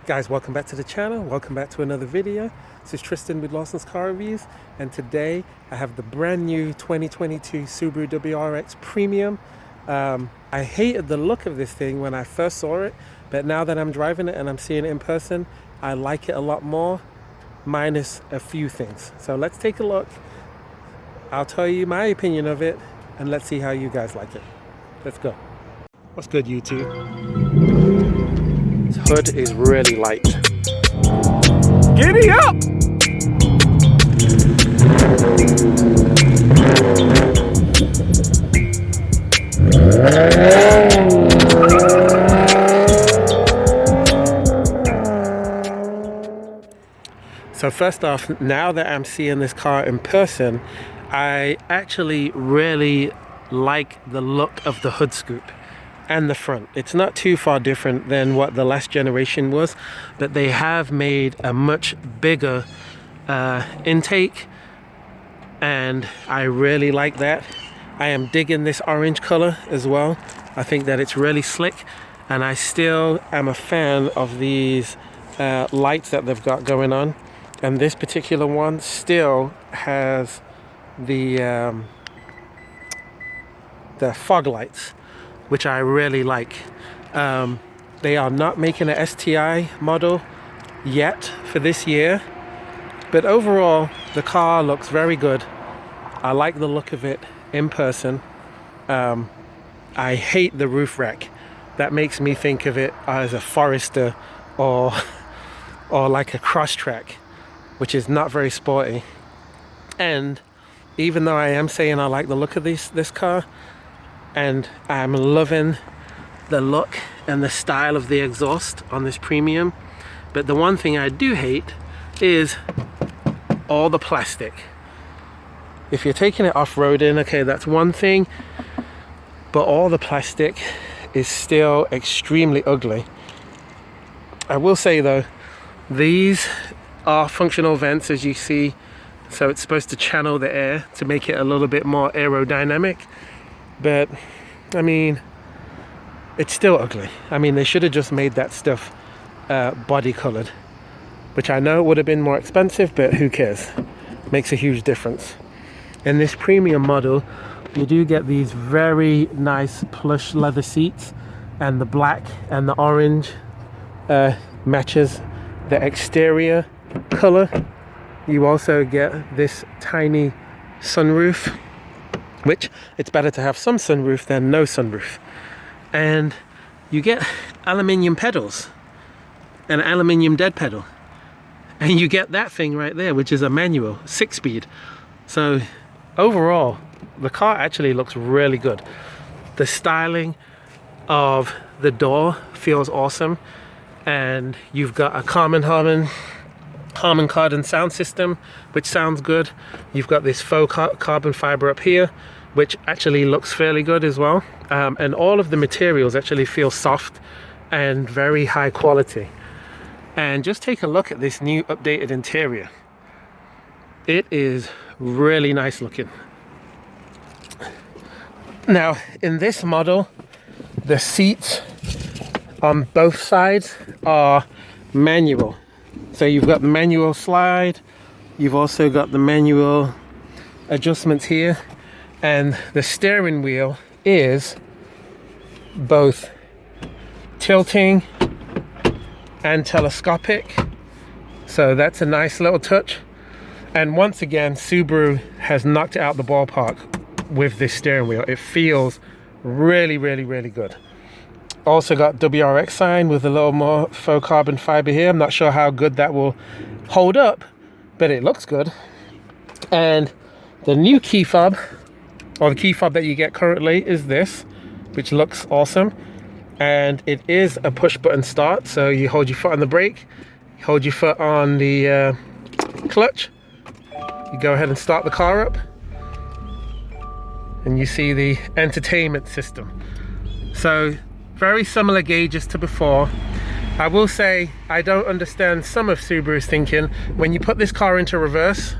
Guys, welcome back to the channel. Welcome back to another video. This is Tristan with Lawson's Car Reviews, and today I have the brand new 2022 Subaru WRX Premium. I hated the look of this thing when I first saw it, but now that I'm driving it and I'm seeing it in person, I like it a lot more, minus a few things. So let's take a look. I'll tell you my opinion of it, and let's see how you guys like it. Let's go. What's good, YouTube? This hood is really light. Giddy up! So first off, now that I'm seeing this car in person, I actually really like the look of the hood scoop and the front. It's not too far different than what the last generation was, but they have made a much bigger intake, and I really like that. I am digging this orange color as well. I think that it's really slick, and I still am a fan of these lights that they've got going on, and this particular one still has the fog lights, which I really like. They are not making an STI model yet for this year, but overall the car looks very good. I like the look of it in person. I hate the roof rack. That makes me think of it as a Forester or like a Crosstrek, which is not very sporty. And even though I am saying I like the look of this car, and I'm loving the look and the style of the exhaust on this Premium, but the one thing I do hate is all the plastic. If you're taking it off-roading, okay, that's one thing, but all the plastic is still extremely ugly. I will say though, these are functional vents, as you see, so it's supposed to channel the air to make it a little bit more aerodynamic. But I mean, it's still ugly. I mean, they should have just made that stuff body colored, which I know would have been more expensive, but who cares? Makes a huge difference. In this Premium model, you do get these very nice plush leather seats, and the black and the orange matches the exterior color. You also get this tiny sunroof, which it's better to have some sunroof than no sunroof. And you get aluminium pedals, an aluminium dead pedal, and you get that thing right there, which is a manual 6-speed. So overall the car actually looks really good. The styling of the door feels awesome, and you've got a Harman Kardon sound system, which sounds good. You've got this faux carbon fiber up here, which actually looks fairly good as well. And all of the materials actually feel soft and very high quality. And just take a look at this new updated interior. It is really nice looking. Now, in this model, the seats on both sides are manual. So you've got the manual slide, you've also got the manual adjustments here, and the steering wheel is both tilting and telescopic. So that's a nice little touch. And once again, Subaru has knocked it out the ballpark with this steering wheel. It feels really, really, really good. Also got WRX sign with a little more faux carbon fiber here. I'm not sure how good that will hold up, but it looks good. And the new key fob, or the key fob that you get currently, is this, which looks awesome. And it is a push button start, so you hold your foot on the brake, you hold your foot on the clutch, you go ahead and start the car up, and you see the entertainment system. So very similar gauges to before. I will say I don't understand some of Subaru's thinking. When you put this car into reverse,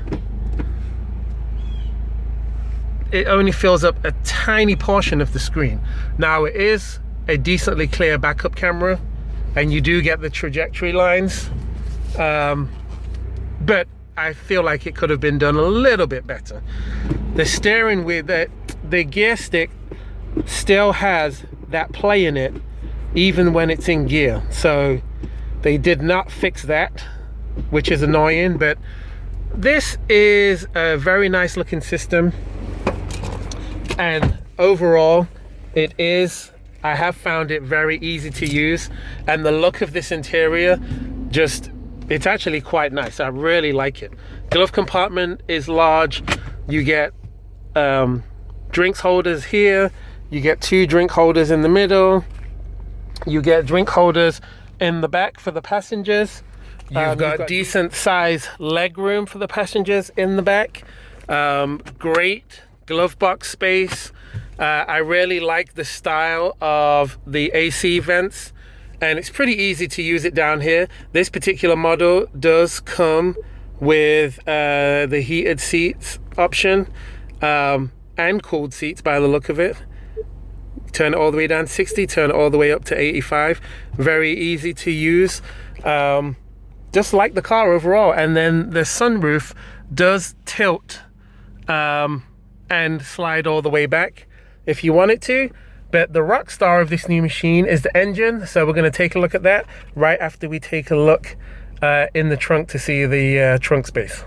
it only fills up a tiny portion of the screen. Now, it is a decently clear backup camera, and you do get the trajectory lines, but I feel like it could have been done a little bit better. The steering wheel, the gear stick still has that play in it even when it's in gear, so they did not fix that, which is annoying. But this is a very nice looking system, and overall I have found it very easy to use, and the look of this interior, it's actually quite nice. I really like it. Glove compartment is large. You get drinks holders here, you get 2 drink holders in the middle, you get drink holders in the back for the passengers. You've got decent size leg room for the passengers in the back. Great glove box space. I really like the style of the AC vents, and it's pretty easy to use it down here. This particular model does come with the heated seats option, and cooled seats by the look of it. Turn it all the way down to 60, turn it all the way up to 85. Very easy to use. Just like the car overall. And then the sunroof does tilt and slide all the way back if you want it to. But the rock star of this new machine is the engine, so we're going to take a look at that right after we take a look in the trunk to see the trunk space.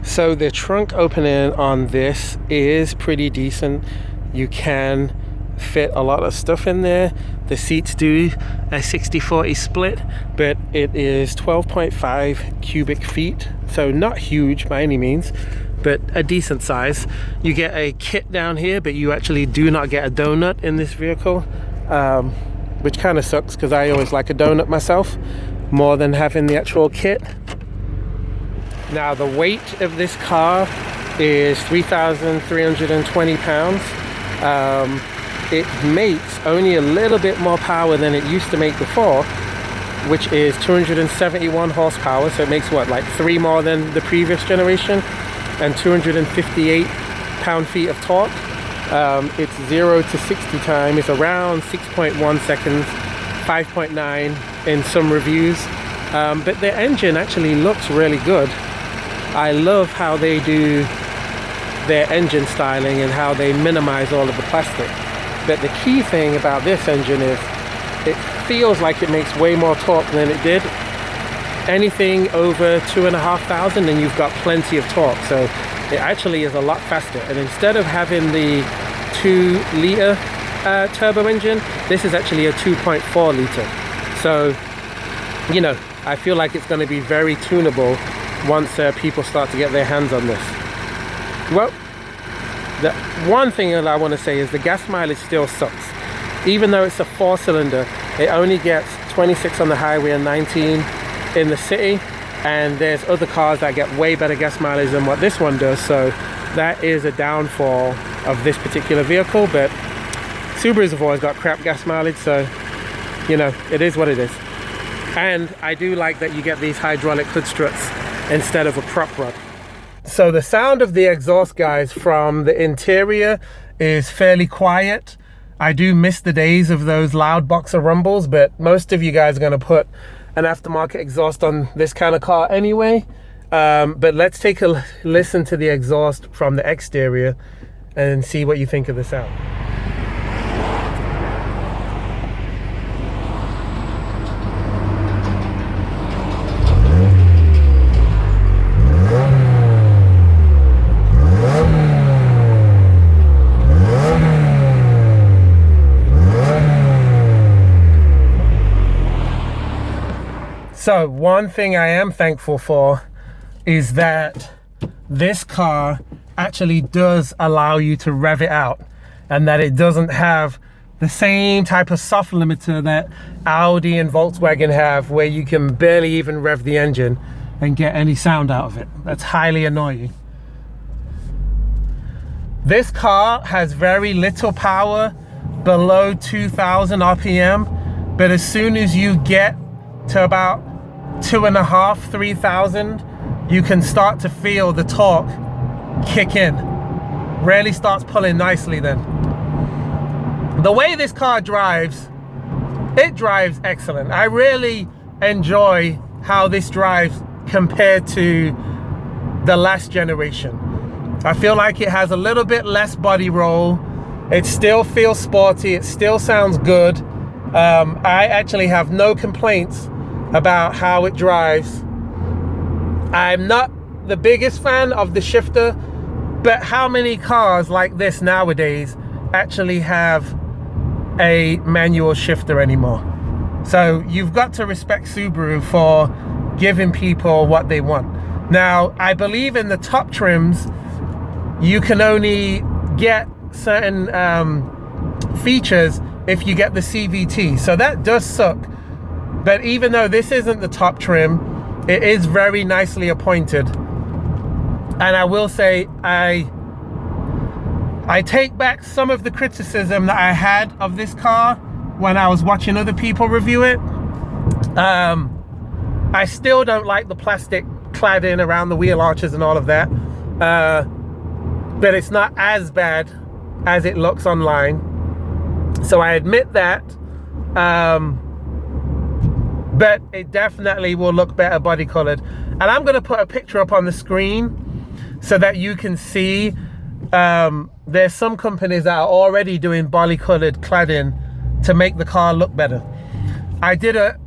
So the trunk opening on this is pretty decent. You can fit a lot of stuff in there. The seats do a 60-40 split, but it is 12.5 cubic feet, so not huge by any means, but a decent size. You get a kit down here, but you actually do not get a donut in this vehicle, which kind of sucks because I always like a donut myself more than having the actual kit. Now the weight of this car is 3,320 pounds. It makes only a little bit more power than it used to make before, which is 271 horsepower, so it makes what, like 3 more than the previous generation, and 258 pound-feet of torque. Its 0 to 60 time is around 6.1 seconds, 5.9 in some reviews, but the engine actually looks really good. I love how they do their engine styling and how they minimize all of the plastic. But the key thing about this engine is it feels like it makes way more torque than it did. Anything over 2,500 and you've got plenty of torque, so it actually is a lot faster. And instead of having the 2-liter turbo engine, this is actually a 2.4 liter. So, you know, I feel like it's going to be very tunable once people start to get their hands on this. Well, the one thing that I want to say is the gas mileage still sucks. Even though it's a 4-cylinder, it only gets 26 on the highway and 19 in the city, and there's other cars that get way better gas mileage than what this one does, so that is a downfall of this particular vehicle. But Subarus have always got crap gas mileage, so you know, it is what it is. And I do like that you get these hydraulic hood struts instead of a prop rod. So the sound of the exhaust, guys, from the interior is fairly quiet. I do miss the days of those loud boxer rumbles, but most of you guys are going to put an aftermarket exhaust on this kind of car anyway. But let's take a listen to the exhaust from the exterior and see what you think of the sound. So one thing I am thankful for is that this car actually does allow you to rev it out, and that it doesn't have the same type of soft limiter that Audi and Volkswagen have, where you can barely even rev the engine and get any sound out of it. That's highly annoying. This car has very little power below 2,000 RPM, but as soon as you get to about 2,500, 3,000, you can start to feel the torque kick in. Really starts pulling nicely then. The way this car drives it drives excellent. I really enjoy how this drives compared to the last generation. I feel like it has a little bit less body roll. It still feels sporty. It still sounds good. I actually have no complaints about how it drives. I'm not the biggest fan of the shifter, but how many cars like this nowadays actually have a manual shifter anymore? So you've got to respect Subaru for giving people what they want. Now, I believe in the top trims, you can only get certain features if you get the CVT. So that does suck. But even though this isn't the top trim, it is very nicely appointed. And I will say, I take back some of the criticism that I had of this car when I was watching other people review it. I still don't like the plastic cladding around the wheel arches and all of that. But it's not as bad as it looks online. So I admit that. But it definitely will look better body colored. And I'm gonna put a picture up on the screen so that you can see. There's some companies that are already doing body colored cladding to make the car look better. I did a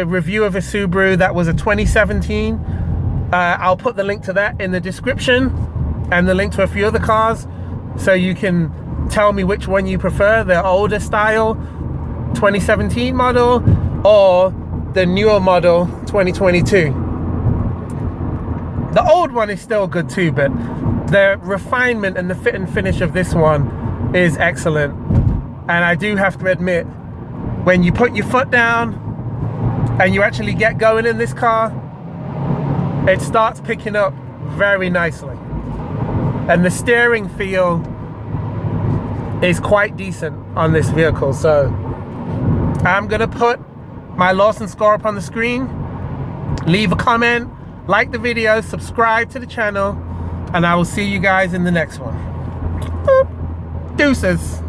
review of a Subaru that was a 2017. I'll put the link to that in the description and the link to a few other cars so you can tell me which one you prefer, the older style 2017 model or the newer model 2022. The old one is still good too, but the refinement and the fit and finish of this one is excellent. And I do have to admit, when you put your foot down and you actually get going in this car, it starts picking up very nicely. And the steering feel is quite decent on this vehicle. So I'm gonna put my Lawson score up on the screen. Leave a comment, like the video, subscribe to the channel, and I will see you guys in the next one. Deuces.